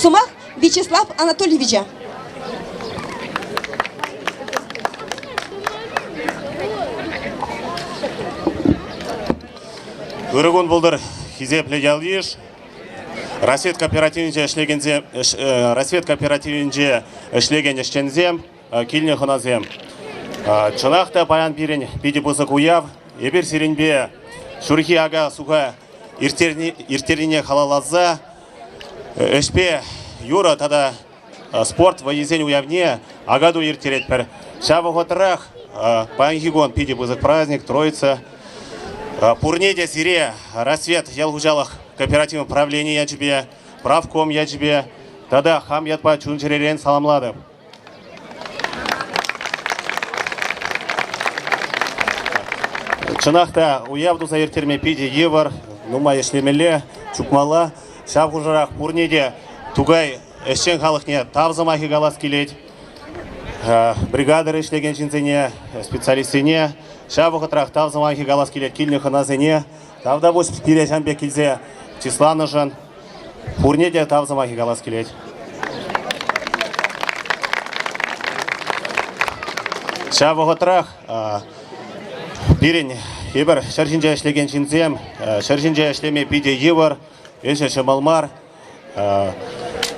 Сумах Вячеслав Анатольевича. Өрігін бұлдыр хизепле ялдиш. Рассвет кооперативінде ішлеген іштензем, келіне хыназем. Чынақта баян берін беді бұзық уяв, ебір серенбе шүрхи ага суға иртеріне халалаза, әшпе юра тада спорт вайызен уявне агаду иртерет пір. Шавы ғотырақ баян хигон беді бұзық праздник, троица. Пурнеде сире рассвет ялгужалах кооперативный правление я тебе, правком я тебе, тада хам ятпа чунчеререн саламлады. Чынақта уявду заертерме пиде евар, нума ешлемеле, чукмала, шавгужарақ пурнеде тугай эшчен халықне тавзамахи галас келет, бригадыр ешлеген жинзене, специалистене, шавғытырақ тавзамахи галас келет келіне хыназене, тавда бос пире жамбе келзе числаны жан, пурнеде тавзамахи галас келет. Шавғытырақ Пирен, ебір шаржинжа ішлеген жинзем, шаржинжа ішлеме биде евар, еші шымалмар,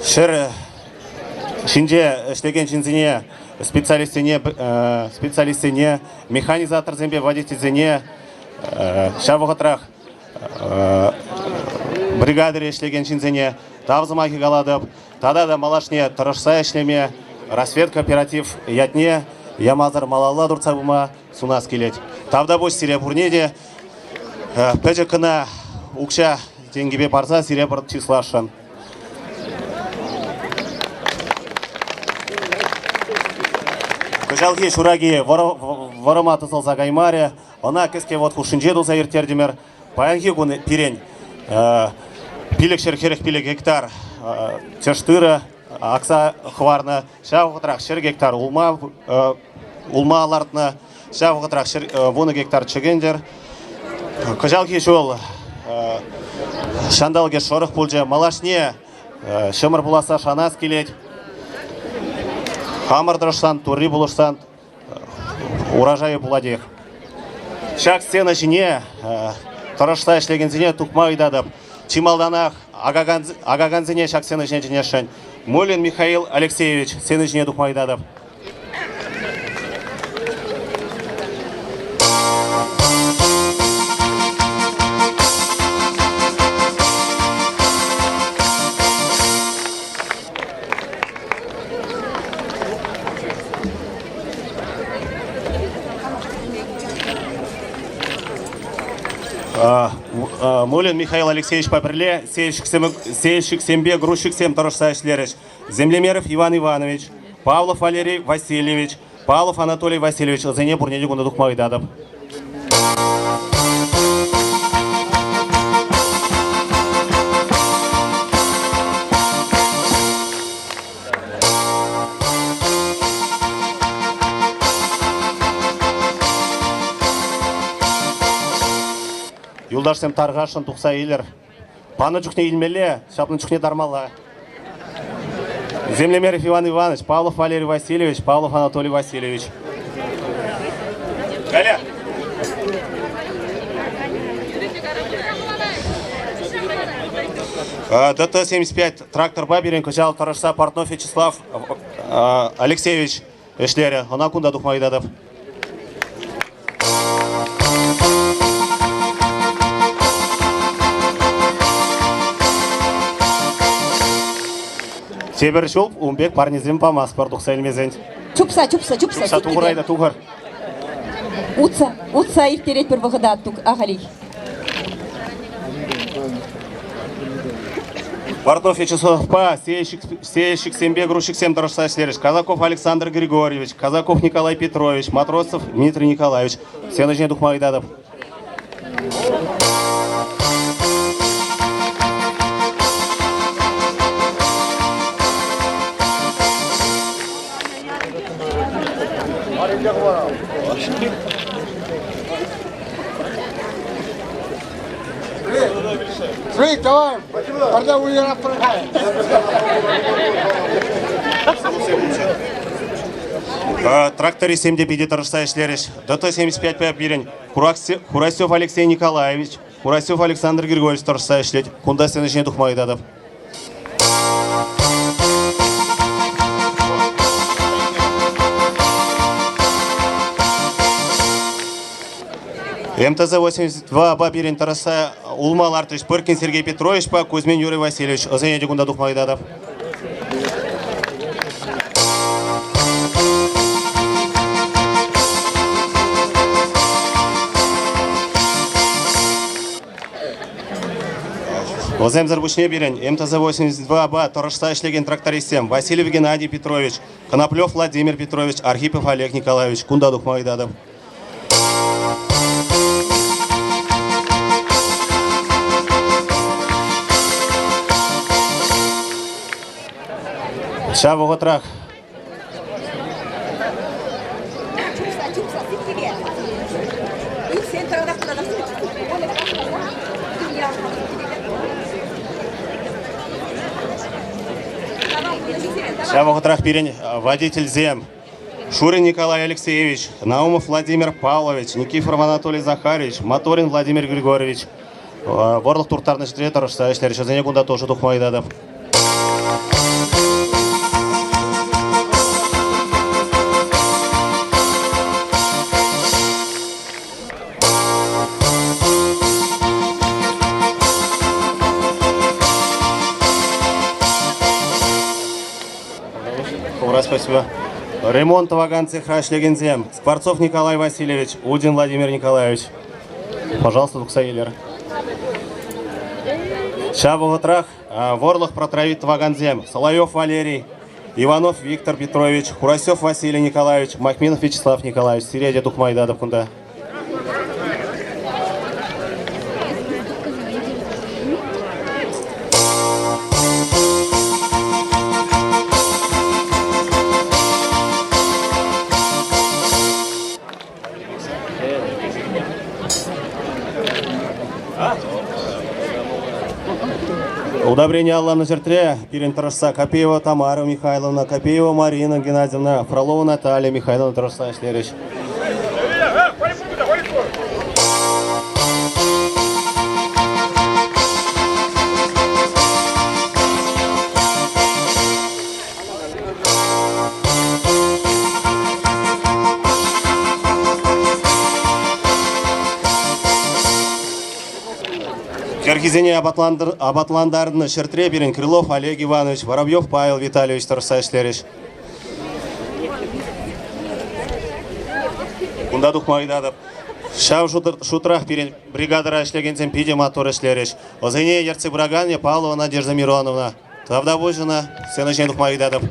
шыр шинже ішлеген жинзене специалистене, механизатор зембе водителзене, шавғытырақ бригадыр ішлеген жинзене, тавзымаки галадып, тада да малашне тұрышса ішлеме, рассвет кооператив ятне, ямазар малалла дұрцабыма сунас келет. Тавда бош сире пурнеде, пәжі кына ұқша тенгебе барса сире бір числашын. Күжалги шураги варыматы салса гаймаре, она кеске вот хушинже дұлса ертердемер, паянги күні пирен, пилік шерхерек пилік гектар, чаштыры, акса хварны, шағытырақ шер гектар улма алартны, шағытырақ вуны гектар чегендер. Күжалги шол шандалге шорық бұлжа, малашне шымыр бұласа шанас келет. Хамыр дұрышсан, турри бұлышсан, урожайы бұладех. Шақ сена жіне, тұрышса ішлеген зіне тұқма үйдадып, чималданақ, агаган зіне шақ сена жіне жінешін. Мулин Михаил Алексеевич сені жіне тұқма үйдадып. Мулин Михаил Алексеевич Паперле, сеяльщик сембе, грузчик сем тұрышса ішлеріш. Землемеров Иван Иванович, Павлов Валерий Васильевич, Павлов Анатолий Васильевич, зене бұрнеде күнді тұқма үйдадып. Юлдашсем тарғашын тұқса елер. Паны жүхне илмеле, шапны жүхне дармала. Землемеров Иван Иванович, Павлов Валерий Васильевич, Павлов Анатолий Васильевич. Галя! ДТ-75 трактор баберин, күжал тұрышса Портнов Вячеслав Алексеевич эшлері. Она күнда тұқма үйдадып. Себір жол, Умбек парнезем по маспор тұқса елмезен. Чупса. Туғырайда туғыр. Утса иртерет бір вғыда тұқ ағалей. Портнов Вячеслав Па, сеяльщик сембе, грузчик сем тұрышса ішлеріш. Казаков Александр Григорьевич, Казаков Николай Петрович, Матросов Дмитрий Николаевич. Сені жіне тұқма үйдадып. Давай, тогда уйдем. Трактористем де пиде тұрышса ішлеріш. ДТ-75 пәп берін. Хурасев Алексей Николаевич, Хурасев Александр Григорьевич тұрышса ішлет. Кунда сені жіне тұқмайдадып. МТЗ-82 Бабирин Тараса Улмал Артыш Пыркин Сергей Петрович па Кузьмин Юрий Васильевич. Озенеде кунда тухмайдадов. Озем Зарбушне Бирин, МТЗ-82 Ба Торышса ишлеген трактористем Васильев Геннадий Петрович, Коноплев Владимир Петрович, Архипов Олег Николаевич. Кунда тухмайдадов. Шаву готрах. Шаву готрах пирень водитель ЗЕМ. Шурин Николай Алексеевич, Наумов Владимир Павлович, Никифоров Анатолий Захарович, Моторин Владимир Григорьевич. Ворлық туртарны житре тұрышса ішлер. Шазене кунда тоже тухмайдадып. Спасибо. Ремонт ваган цеха Шлегензем. Скворцов Николай Васильевич, Удин Владимир Николаевич. Пожалуйста, Дуксаилер. Шабугатрах, Ворлых протравит ваганзем. Соловьев Валерий, Иванов Виктор Петрович, Хурасев Василий Николаевич, Махминов Вячеслав Николаевич. Сиреде Духмайдадов кунда. Удобрение Аллана Жертре, Пирин Тарашса, Копеева Тамара Михайловна, Копеева Марина Геннадьевна, Фролова Наталья Михайловна Тарашса Шлерич. Киргизине Абатландарын Шертре Пирин Крылов Олег Иванович, Воробьев Павел Витальевич Тарашса Шлерич. Кунда тухмайдадып. Шав шутрах Пирин бригадара ишлегензем пиде мотор ишлерич. Озене Ерцы Брагане Павлова Надежда Мироновна. Тавдабожина сенажен тухмайдадып.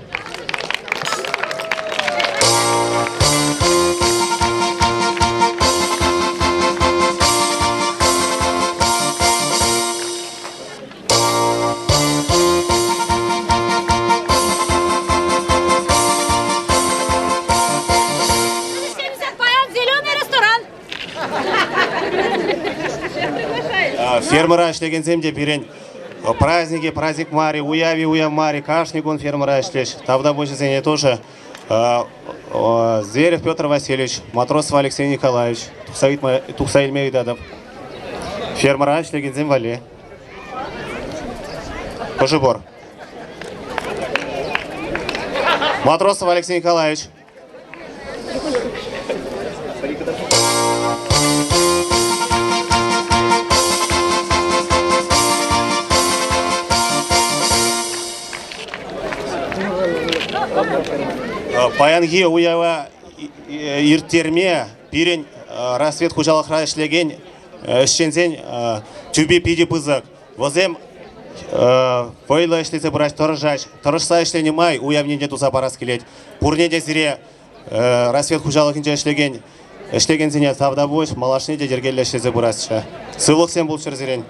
Фермера ишлегензем де Пирин праздники, праздник Мари, уяв Мари, Кашник он фермера ишлеш. Тавдабожина тоже. Зверев Петр Васильевич, Матросов Алексей Николаевич, Тухсаиль Мевидадов. Фермера ишлегензем Вале. Кожебор. Матросов Алексей Николаевич. Паянги уява иртерме Пирин рассвет хужалахра ишлеген шензен тюби пиди пызык. Возем Войла ишлице брать торжач. Торжса ишлени май уявненде туза парас келет. Пурнеде зире рассвет хужалахинче ишлеген. Ишлеген зине тавдабош малашнеде дергелле ишлице бурасша. Сылық сен бұл шырзирен.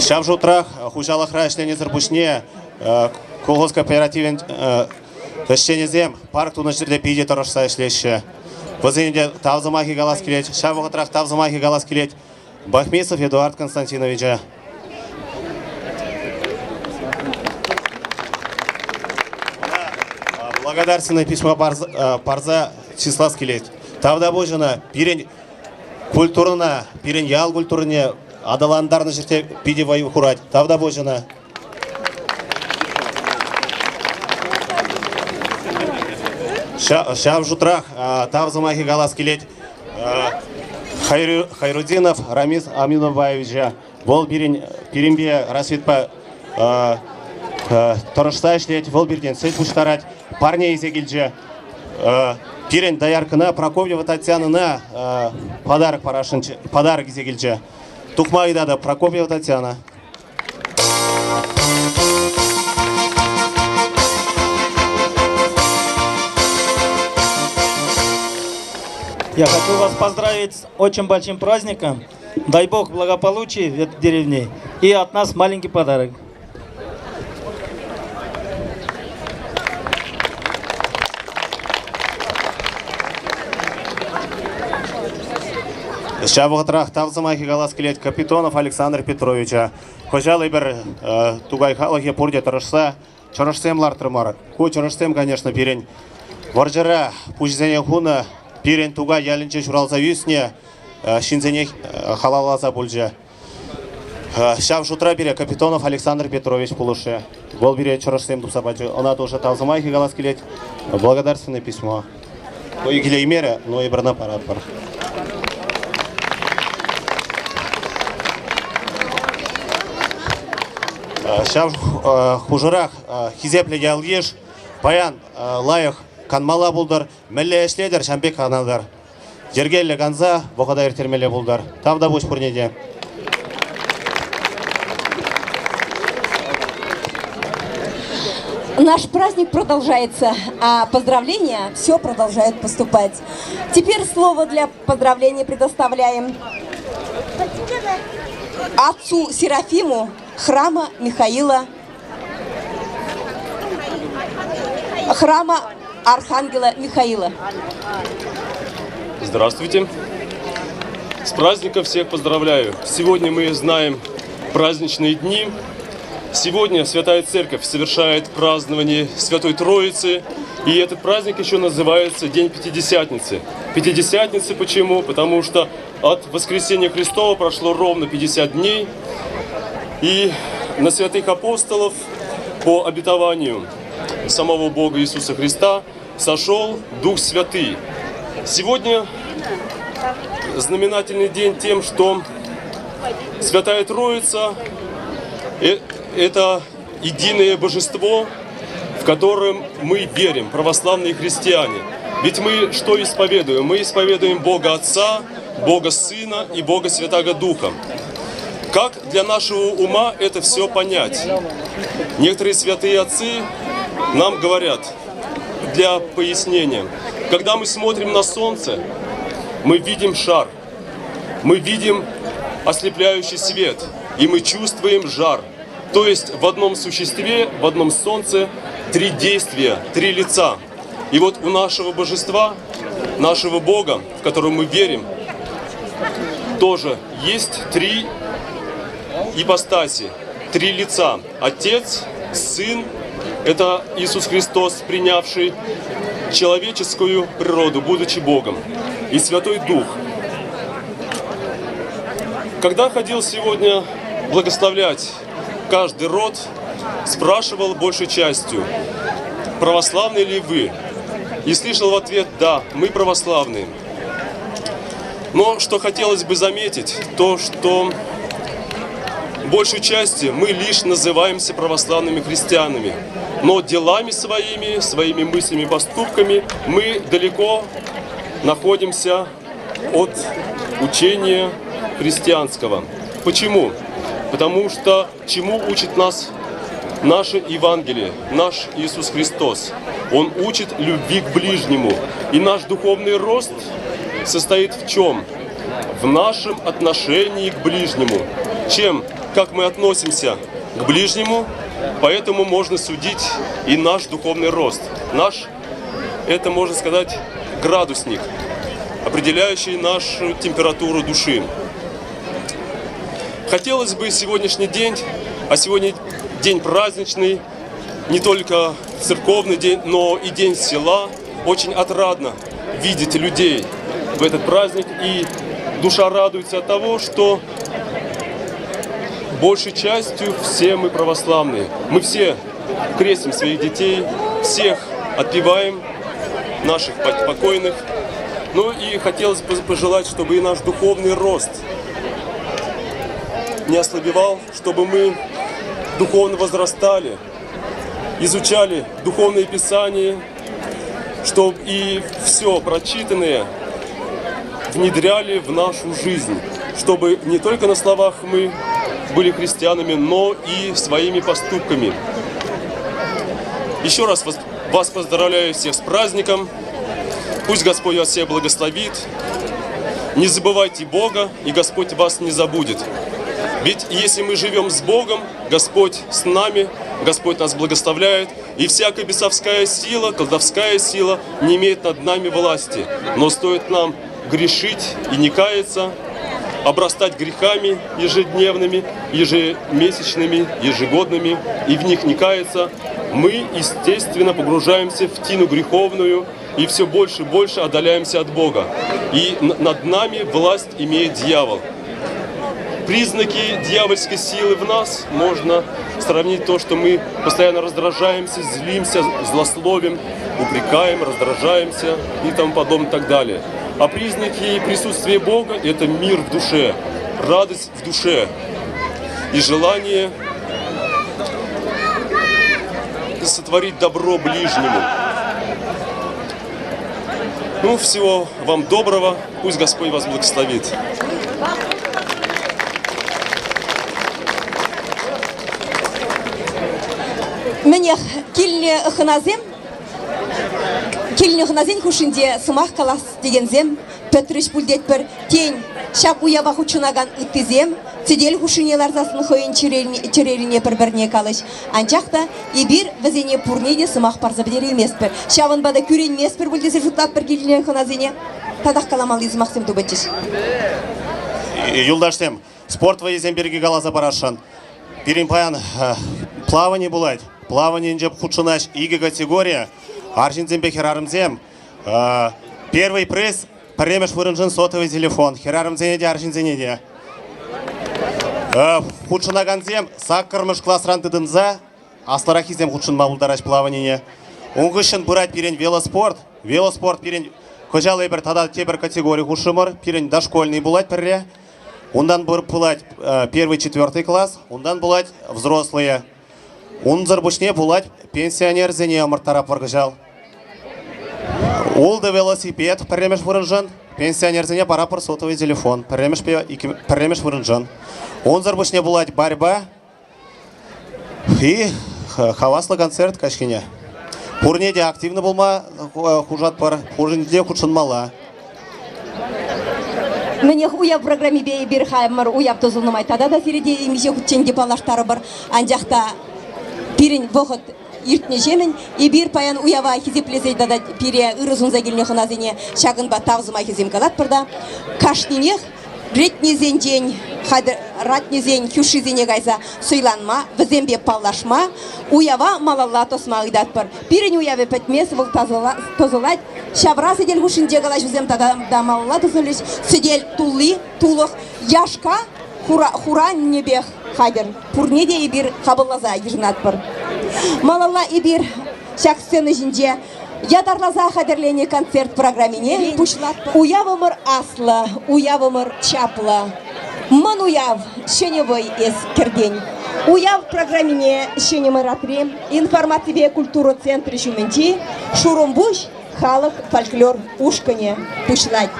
Шав жутрах хужалахра ишлени зарбушне колхоз кооперативен ишленезем парк тунаштерде пиде торжса ишлеші. Возенде тавзамахи галас келет, шавугатрах тавзамахи галас келет. Бахмисов Эдуард Константиновича. благодарственное письмо парза числа скелет. Тавда божина пирень культурна, пирень ял культурне адаландарны жерте пидевай хурать. Тавда божина. Шав жутрах тавзамахи галас келет. Хайрудинов Рамис Аминобаевича бол пиренбе расветпа торышта ишлет, бол бирден сөйт пуштарать, парня изегилже. Пирен Даяркына Прокопьева Татьянына подарок парашынчы, подарок изегилже. Тухмайдада Прокопьева Татьяна. Я хочу вас поздравить с очень большим праздником. Дай Бог благополучия в этой деревне. И от нас маленький подарок. Шавғытрах тавзамахи галас келет Капитонов Александр Петровича. Хожалый бір тугай халахе пурде тұрышса, чырышсемлар тұрмар. Ко чырышсем, конечно, пирен. Варжара пужзене хуна, пирен тугай ялінче шуралса вюсне, шинзене халаласа бульже. Шав шутра бире Капитонов Александр Петрович Пулуше. Бол бире чырышсем тупсабаджи. Она тоже тавзамахи галас келет. Благодарственное письмо. Ну и гилей мере, но и брана парад пар. Шав хужырах хизепле ялгеш, паян лайық канмала булдар, мәлле эшледер, шамбек каналдар. Жергелле ганза, боқада ертермеле булдар. Тавда бош пурнеде. Наш праздник продолжается, а поздравления все продолжают поступать. Теперь слово для поздравления предоставляем отцу Серафиму храма Архангела Михаила. Здравствуйте! С праздником всех поздравляю! Сегодня мы знаем праздничные дни. Сегодня Святая Церковь совершает празднование Святой Троицы. И этот праздник еще называется День Пятидесятницы. Пятидесятницы почему? Потому что от воскресения Христова прошло ровно 50 дней. И на святых апостолов по обетованию самого Бога Иисуса Христа сошел Дух Святый. Сегодня знаменательный день тем, что Святая Троица – это единое божество, в котором мы верим, православные христиане. Ведь мы что исповедуем? Мы исповедуем Бога Отца, Бога Сына и Бога Святаго Духа. Как для нашего ума это все понять? Некоторые святые отцы нам говорят, для пояснения, когда мы смотрим на солнце, мы видим шар, мы видим ослепляющий свет, и мы чувствуем жар. То есть в одном существе, в одном солнце три действия, три лица. И вот у нашего божества, нашего Бога, в которого мы верим, тоже есть три ипостаси, три лица. Отец, Сын, это Иисус Христос, принявший человеческую природу, будучи Богом, и Святой Дух. Когда ходил сегодня благословлять каждый род, спрашивал большей частью, православны ли вы? И слышал в ответ, да, мы православные. Но что хотелось бы заметить, то что большей части мы лишь называемся православными христианами, но делами своими мыслями, поступками мы далеко находимся от учения христианского. Почему? Потому что чему учит нас наше Евангелие, наш Иисус Христос? Он учит любви к ближнему. И наш духовный рост состоит в чем? В нашем отношении к ближнему. Как мы относимся к ближнему, поэтому можно судить и наш духовный рост. Это, можно сказать, градусник, определяющий нашу температуру души. Хотелось бы сегодняшний день, а сегодня день праздничный, не только церковный день, но и день села. Очень отрадно видеть людей в этот праздник, и душа радуется от того, что большей частью все мы православные. Мы все крестим своих детей, всех отпеваем, наших покойных. Ну и хотелось бы пожелать, чтобы и наш духовный рост не ослабевал, чтобы мы духовно возрастали, изучали духовные писания, чтобы и все прочитанное внедряли в нашу жизнь, чтобы не только на словах мы были христианами, но и своими поступками. Еще раз вас поздравляю всех с праздником. Пусть Господь вас всех благословит. Не забывайте Бога, и Господь вас не забудет. Ведь если мы живем с Богом, Господь с нами, Господь нас благословляет, и всякая бесовская сила, колдовская сила не имеет над нами власти. Но стоит нам грешить и не каяться, обрастать грехами ежедневными, ежемесячными, ежегодными, и в них не каяться, мы, естественно, погружаемся в тину греховную и все больше и больше отдаляемся от Бога. И над нами власть имеет дьявол. Признаки дьявольской силы в нас можно сравнить то, что мы постоянно раздражаемся, злимся, злословим, упрекаем, раздражаемся и тому подобное и так далее. А признаки присутствия Бога – это мир в душе, радость в душе и желание сотворить добро ближнему. Ну, всего вам доброго, пусть Господь вас благословит. Мне килне хыназен хушинде сымақ қалас дегензем, Петрыш пульдет бір тень, шап уява хучынаган үттізем, цедел хушинелар засын хойын череріне бір-біріне қалыш. Анчақта ебір візене пурнеде сымақ парза бідері емес бір. Шавын бада күрен емес бір бүлдесір жұтлап бір килне хыназене. Тадақ каламалы измақсым түбітчіш. Юлдаштем, спорт вайзем берге галаза барашан. Пирин паян плавание булать. Плавание инжеп худшинаш иге категория. Аршинзембе херарымзем. Первый приз премеш вырынжын сотовый телефон. Херарымзенеде аршинзенеде. Худшынаганзем саккармыш классран тыдынза. Асларахизем худшын мабулдараш плавание. Унгышын бұрат пирен велоспорт. Велоспорт пирен кожалы бір тада тебір категория худшымыр. Пирен дошкольный булать пірре. Ондан булать первый, четвертый класс. Ондан булать взрослые. Унзар бушне булать пенсионер зене амыртарап варгыжал. Улды велосипед премеш вырынжын. Пенсионер зене парапор сотовый телефон. Премеш вырынжын. Унзар бушне булать борьба. И хаваслы концерт кашкине. Пурнеде активно булма хужат пар. Хужинде худшынмала. Мне уяв программе бей бирхаймар уяв тозулнамай тада да фереде имиже худченде палаштары бар. Анжақта пирин вохот иртне жемін, и бир паян уява хизеплезей дада пире ырызунза келіне хыназене шағынба тавзыма хизем калат бірда. Кашнинех ретнезен день, ратнезен хюшизене гайза суйланма, візембе палашма, уява малалла тосма ыдат бар. Пирин уяве пәтмес выл тозылать, шавра седел хушинде галаш візем тада да малалла тозылыш, седел тулли, тулық, яшка, хура небех хадер. Пурнеде и бир хабыллаза ежнат бар. Малалла и бир шак сцены жинде ядарлаза хадерлене концерт программине пушлат. Уявымыр асла, уявымыр чапла. Ман уяв шеневой из кердень. Уяв программине шенемыр атри информативе культура центре шументи шурумбуш халық фольклор ушкане пушлат.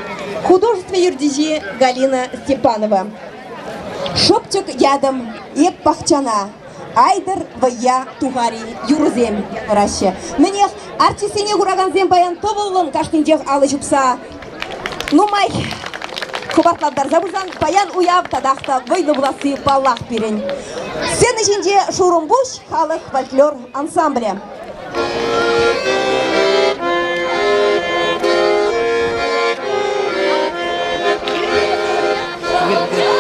Художество юрдижи Галина Степанова. Шопчик ядом еп пахчана. Айдар вая тугари юрзем раще. Менех артисене гураганзем баян тобылын кашниндех алы жупса. Нумай кубатландар забузан баян уяв тадахта войны власы баллах пирен. Сцена жинде шурумбуш халық фольклор ансамбля. Юра,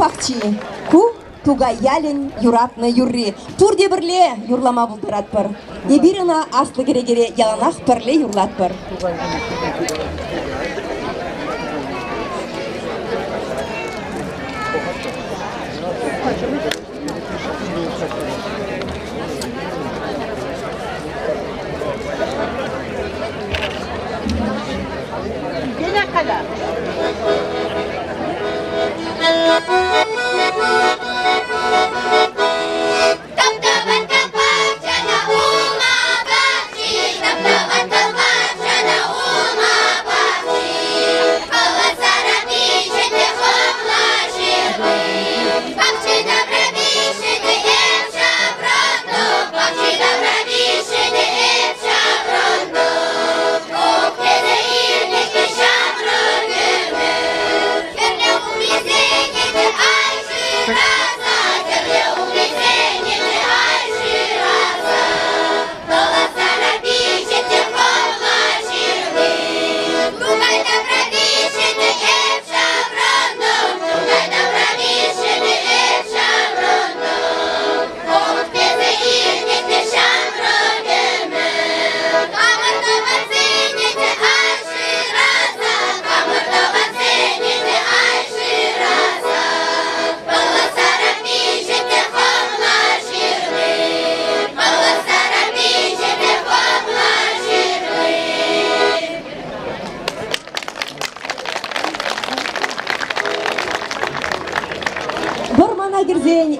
пакчи, ку тугай ялин юратны юрри. Турде бірле юрлама бұлдырат бір. Ебіріна аслы керегере яланақ бірле юрлат бір.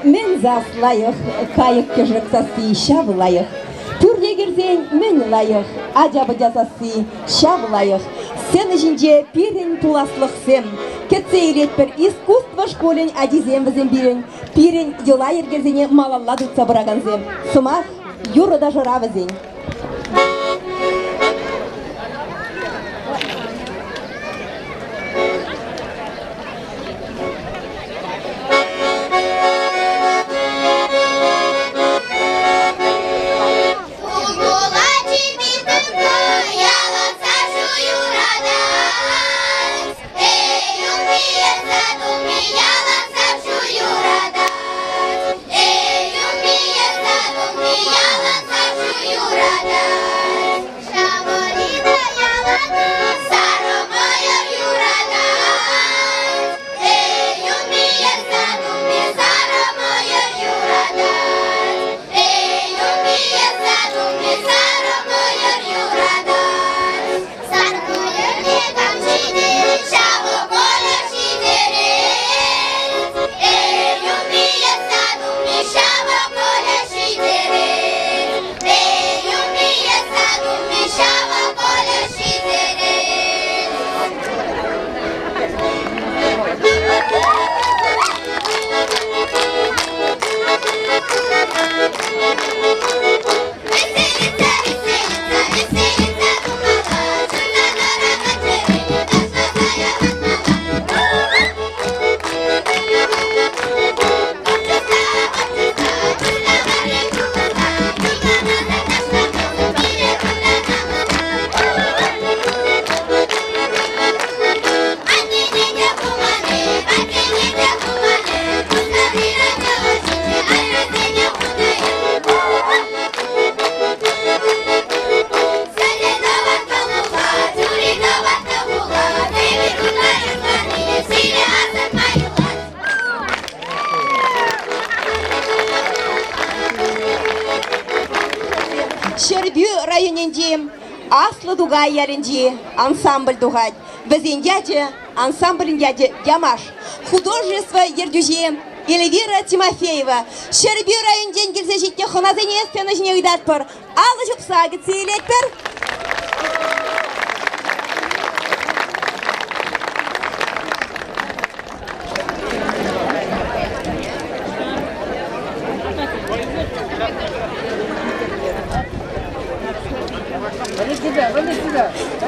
Мен заслайық, кайық кежік сасы шабылайық. Түрле керзен мен лайық, ажабы жасасы шабылайық. Сен ішінде пирен туласлық сем. Кетсе елет бір искусство школен адизем візен бірін. Пирен елайыр керзене малаллады сабыраған зем. Сымақ, юрыда жыра візен. Шербю районенде Аслы Дугай яренде ансамбль Дугай. Бізден дяде ансамбль дяде Ямаш. Художество ердюже Эльвира Тимофеева. Шербю районенде келсе жетте хоназене сцена жіне үйдат пыр. Алы жұпса кетселет пір.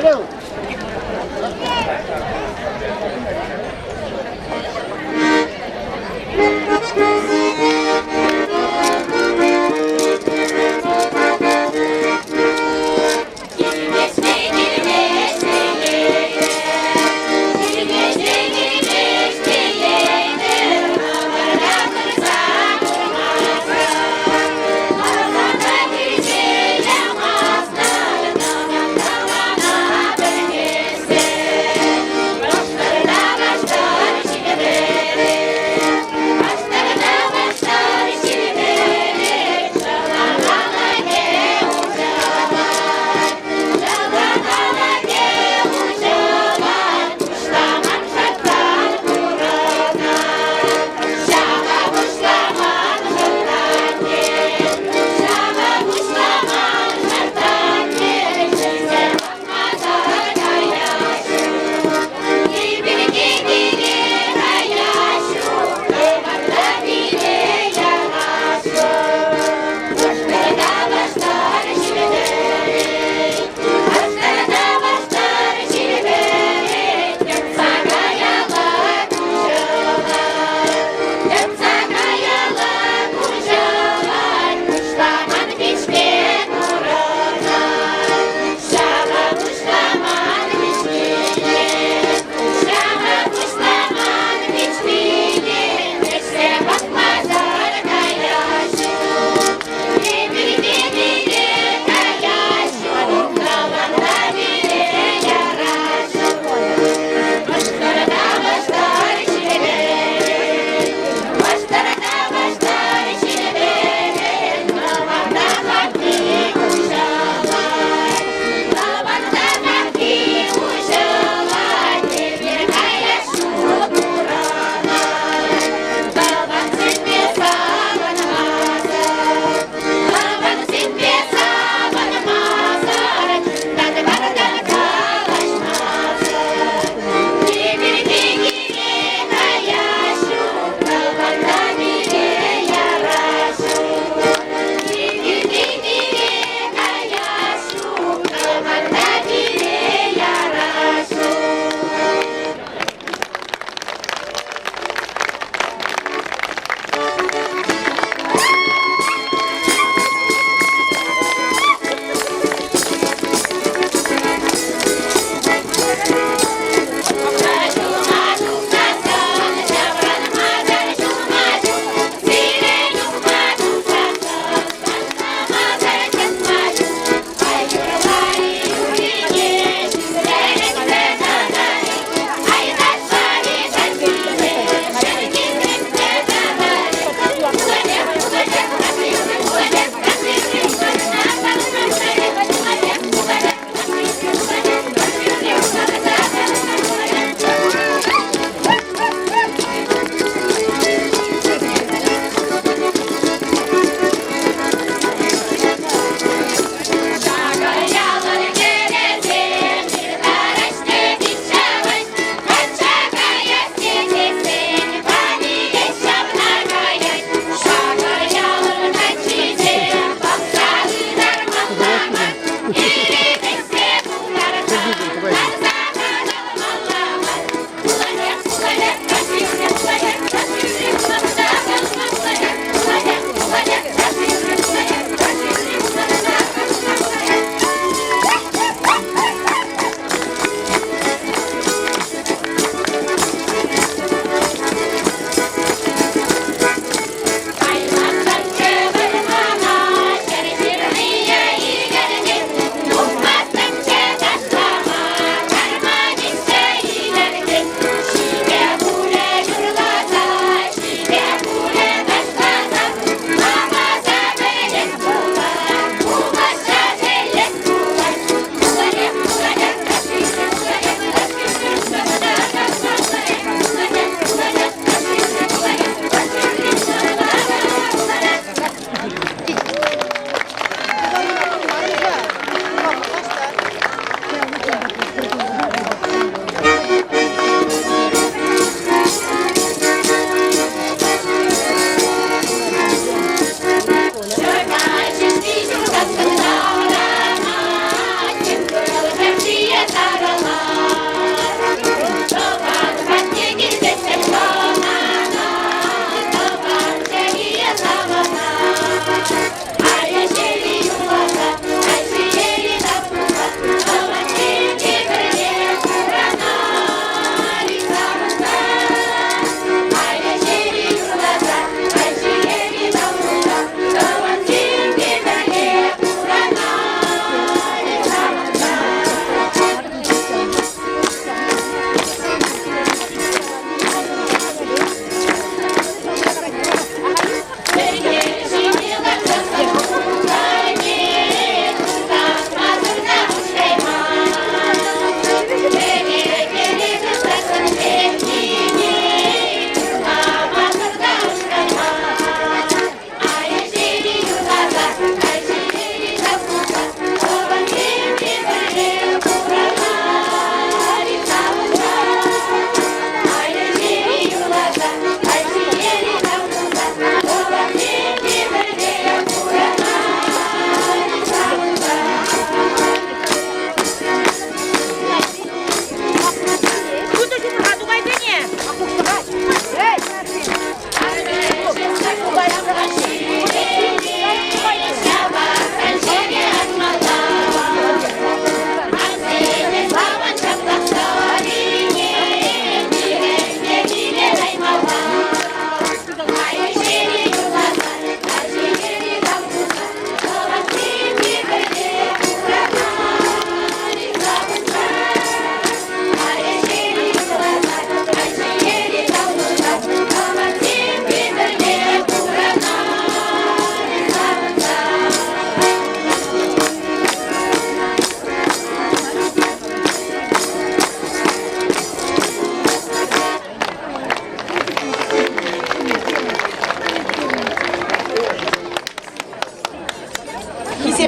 Hello.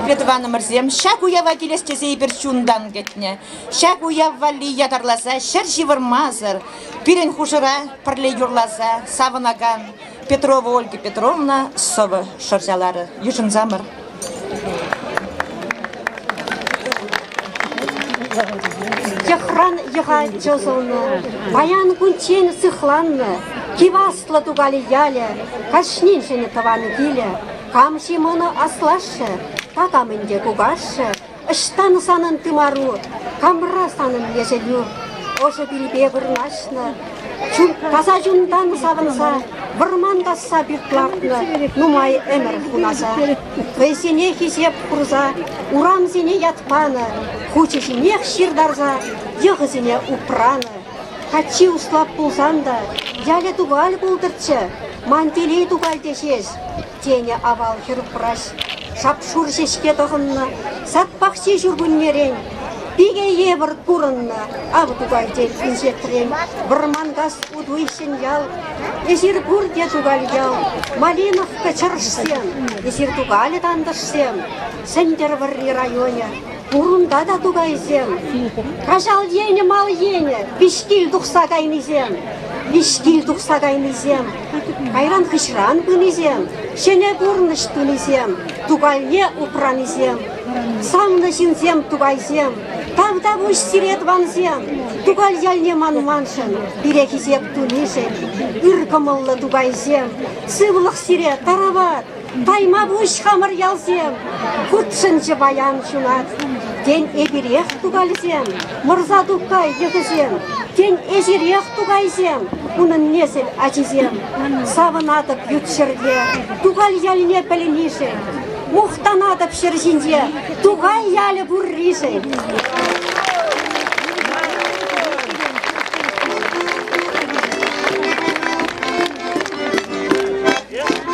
Предваны мырзем, шак уява келестесе бір чундан кетне. Шак уявали ятарласа, шар живырмазыр. Пирен хужыра, пірле юрласа, савынаган. Петрова Ольга Петровна, совы шорзалары. Южын замыр. Яхран яха чозылны, баян күнчен сыхланны, киваслы тугали яле, кашнин жені таваны келе, камши мұны аслашы, тагамынде кугашы, ыштан санын тымару, камра санын ежелю, ожы билбе бұрнашны, таза жүндан сабынса, бұрман тасса бютлақны, нумай әмір хунаса. Весене хизеп құрза, урам зене ятпаны, хучешінех ширдарза, егізіне упраны. Хачи услап пулсанда, яле тугаль булдырчы, мантелей тугаль дешеш, тене авал хирпраш, шапшур шешке тоғынны, сатпақши жүргінмерен, биге ебір курынны, ав тугаль дел инжетірен, бұрмангас удуйшын ял, езір бурде тугаль ял, малиновка чаршсен, езір тугаль тандышсен, сендер варри районе, бурунда да тугайзен, кажал ене мал ене, бишкил тухса кайнызен, бишкил тухса кайнызен, кайран хышран пынызен, шене бурныш тунызен, тугальне упранызен, самны жинзем тугайзен, тавда буш сирет ванзен, тугаль ялне манманшын, бирекизеп тунышен, ыркымыллы тугайзен, сывлық сире тарават, тайма буш хамыр ялзем, кутшынчы баян шунат. Ден эбирех тугальзем, мырза туккай егізем, ден эжирех тугайзем, унын несіл ажизем. Савынатып ютшырде, тугаль яліне білініші, мұқтанатып шыржинде, тугай ялі бұрриші. Yeah.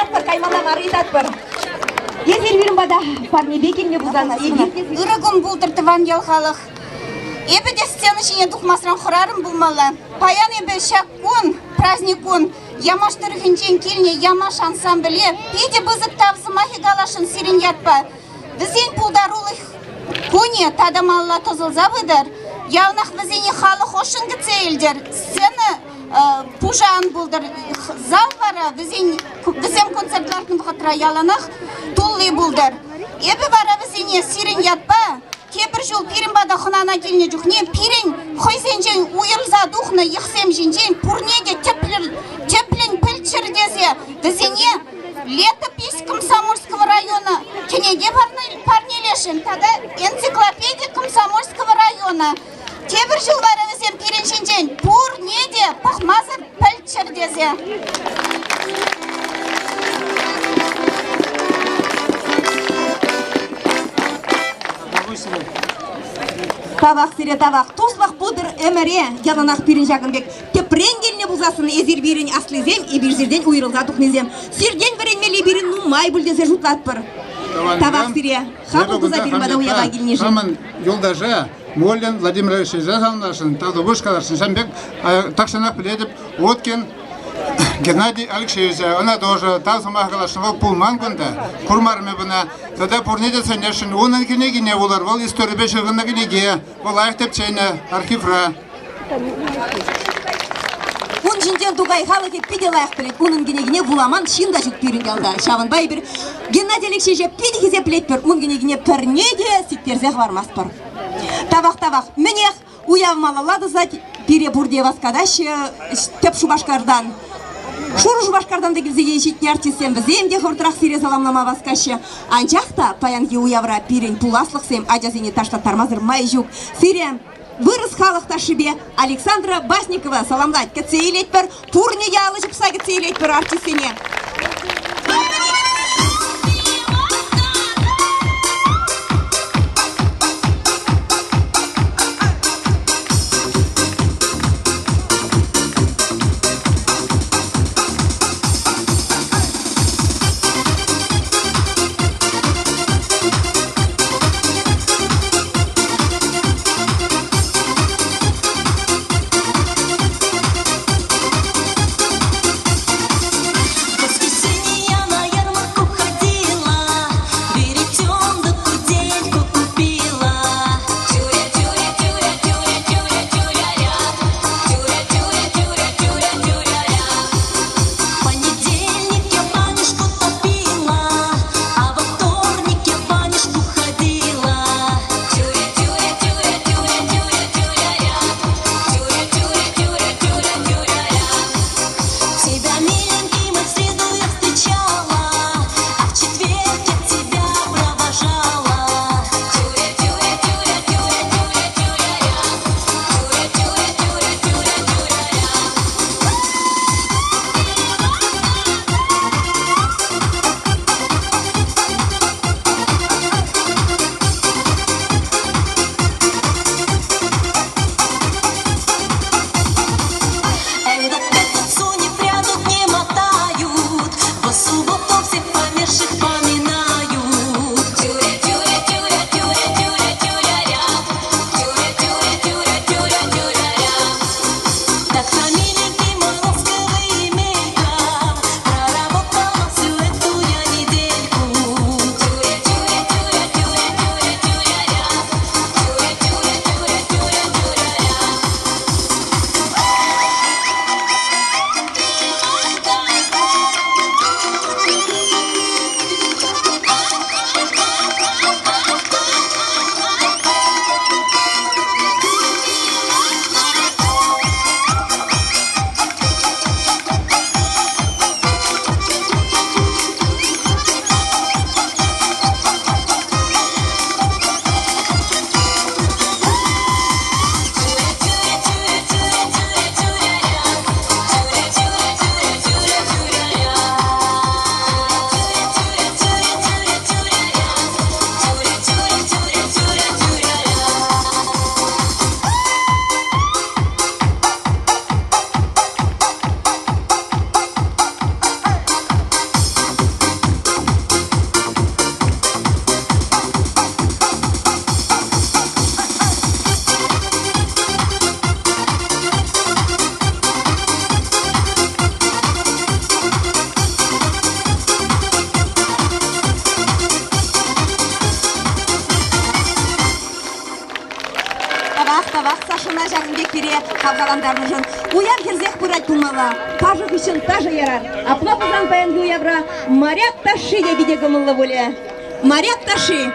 Айтатпыр, каймаламар айтатпыр. Езер берім бада, парни бекемне бұзаны. Үрігім бұлдыртыван елхалық. Ебі де стены жіне дұқмасыран құрарым бұлмалы. Паян ебі шак күн, праздник күн. Ямаш түргінчен келіне ямаш ансамбле. Педе бұзық тавзымахи галашын сирен ятпа. Візен пулдарулық күне тадамалла тозылза бұдыр. Яунақ візені халық ошын гіцейлдер. Сені пужан бұлдыр. Зал бара візен концертлардың бұқытыра яланақ тұллы бұлдыр. Ебі бара візені сирен ятпа. Кебір жол пирин бада хынана келіне жүхне, пирин хойзен жен уйырза духны йықсем жен пурнеде теплін пілчірдезе візене летопись Комсомольского района кенеге парнелешін, тада энциклопедия Комсомольского района. Кебір жол бара візен пирин жен пурнеде пахмазыр пілчірдезе. Тавақ сире тавақ, туслақ бұдыр әміре, янанақ пирин жағынбек. Тепрен келіне бұлзасын езір берін аслызем, ебірзерден уйрылза тұқнезем. Сирден веренмелі берін нумай бүлдезе жұтлатпыр. Тавақ сире, қабыл бұза берін бада уяға келінежін. Шамын юлдажа, Молин Владимир Ильич Жазанлашын, Талдыбышкалашын, Шамбек, Такшанақ біледіп, Откен, Геннадий Алексеевич, она тоже там самахгалашын ол пулман күнді, құрмарымы бұна, тогда пурнеде сәнешін, оның кенеге не олар, ол история бешігіні кенеге, ол аяқтеп чайны архивра. Он жінден туғай халық еппеде лайық білет, оның кенегіне буламан шында жүк берін қалда. Шавынбай бір, Геннадий Алексеевич еппеде кезе білет бір, оның кенегіне пірнеде сеттерзеғ бармас бір. Тавақ, мінеқ, уявмалалады зат, пере бұрде васкадашы, теп шубашқардан. Шуру шубашқардан да келзеге ешетіне артистен бізем де құртырақ сире заламнама васкашы. Анчақта паянге уявра перен пуласлықсем, ажазіне таштаттармазыр май жүк. Сире вырыс халықта шыбе Александра Басникова саламлать. Кәтсейлет бір, пурнеге алыжып са кәтсейлет бір артистене. сире халқаламдармыжын. Уяв херзех пырать пумала. Пажық үшін тажы ярар. Аплапызан паянды уявра. Моряк таши дебиде гымылы воле. Моряк таши.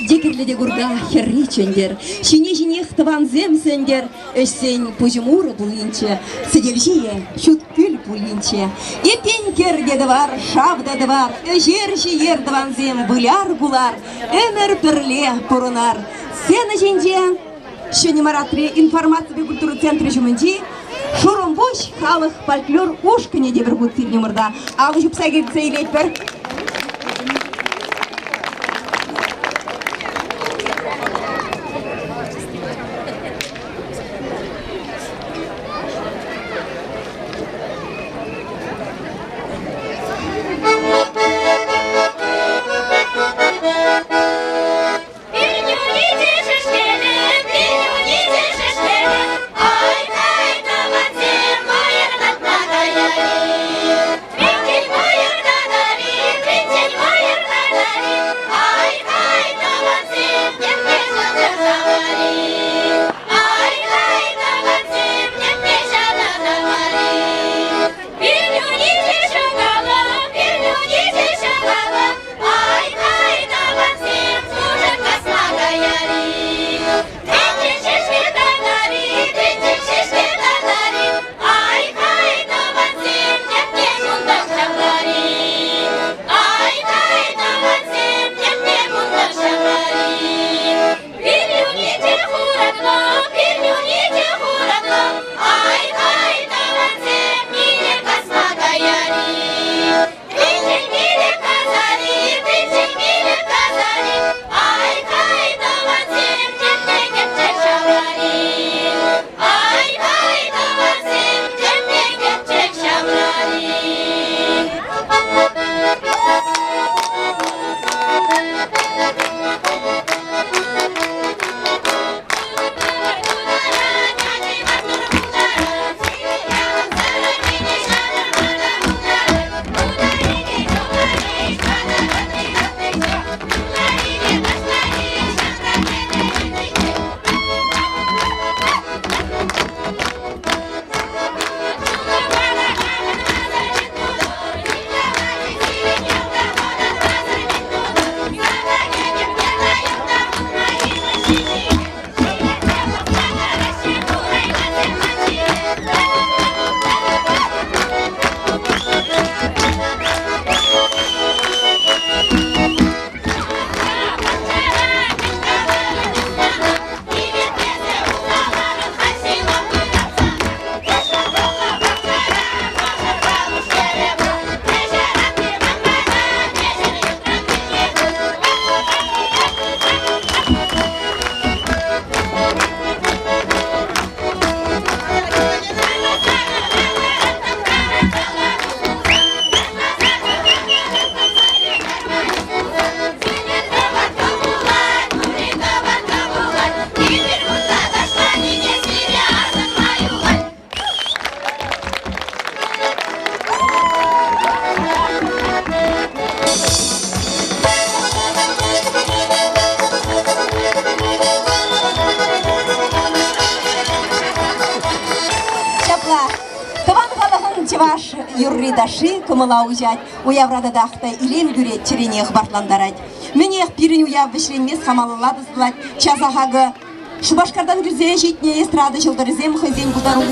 Декерледе гурга херричендер, шине-шинех таван земсендер, эшсен пужумура булинче, саделжие, шуткүл булинче. Епенкер дедвар, шавда двар, жер даван зем, буляр гулар, эмер перле порунар. Сена женде, шөне маратре информация культуры центре жумынди, шурумбуш, халық, фольклор, ушкане дебір бұд сирнемырда. Алы жүпса кетсе илетпір. Ай, чеваш юрридашы кымыла ужать, уяврада дахта илем гюрет черенех бартландарать. Менех пирин уяв вишленмес хамалылады злать, часахагы Шубашкардан гүзе житне эстрада жылдары зем хозен будару.